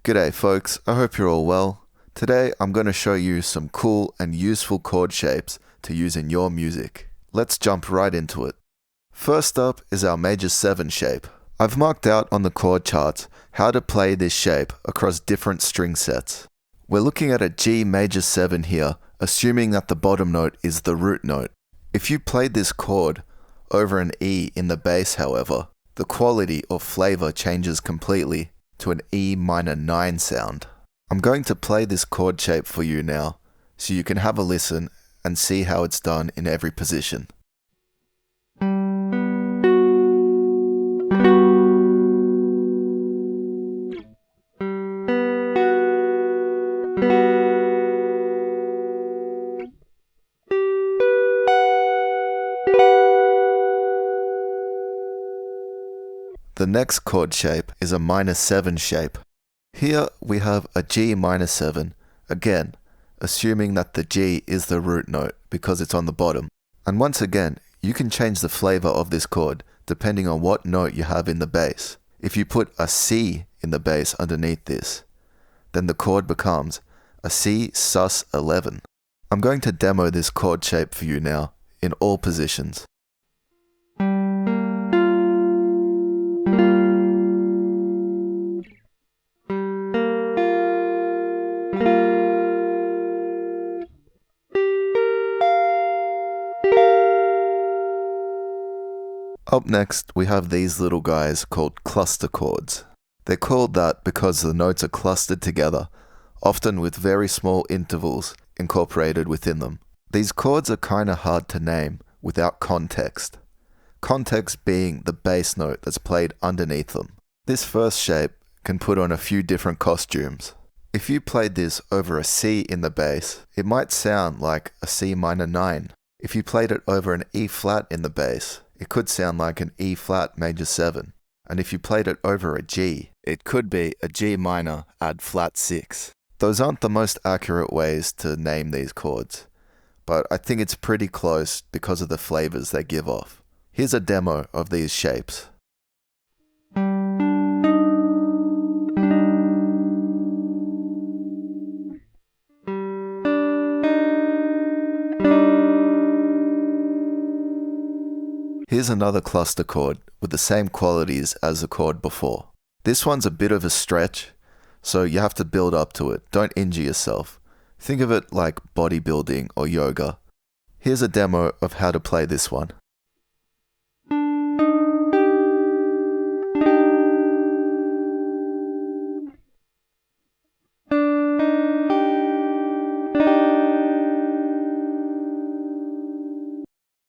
G'day folks, I hope you're all well. Today I'm going to show you some cool and useful chord shapes to use in your music. Let's jump right into it. First up is our major 7 shape. I've marked out on the chord charts how to play this shape across different string sets. We're looking at a G major 7 here, assuming that the bottom note is the root note. If you played this chord over an E in the bass, however, the quality or flavor changes completely to an E minor 9 sound. I'm going to play this chord shape for you now, so you can have a listen and see how it's done in every position. The next chord shape is a minor 7 shape. Here we have a G minor 7, again, assuming that the G is the root note because it's on the bottom. And once again, you can change the flavor of this chord depending on what note you have in the bass. If you put a C in the bass underneath this, then the chord becomes a C sus 11. I'm going to demo this chord shape for you now in all positions. Up next, we have these little guys called cluster chords. They're called that because the notes are clustered together, often with very small intervals incorporated within them. These chords are kinda hard to name without context. Context being the bass note that's played underneath them. This first shape can put on a few different costumes. If you played this over a C in the bass, it might sound like a C minor 9. If you played it over an E flat in the bass, it could sound like an E flat major 7. And if you played it over a G, it could be a G minor add flat 6. Those aren't the most accurate ways to name these chords, but I think it's pretty close because of the flavors they give off. Here's a demo of these shapes. Here's another cluster chord with the same qualities as the chord before. This one's a bit of a stretch, so you have to build up to it. Don't injure yourself. Think of it like bodybuilding or yoga. Here's a demo of how to play this one.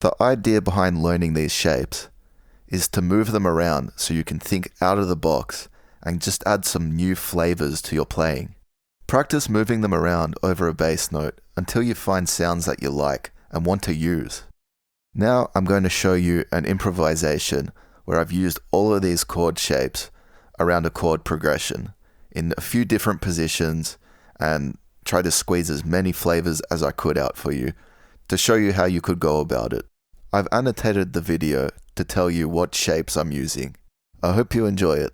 The idea behind learning these shapes is to move them around so you can think out of the box and just add some new flavors to your playing. Practice moving them around over a bass note until you find sounds that you like and want to use. Now I'm going to show you an improvisation where I've used all of these chord shapes around a chord progression in a few different positions and try to squeeze as many flavors as I could out for you to show you how you could go about it. I've annotated the video to tell you what shapes I'm using. I hope you enjoy it.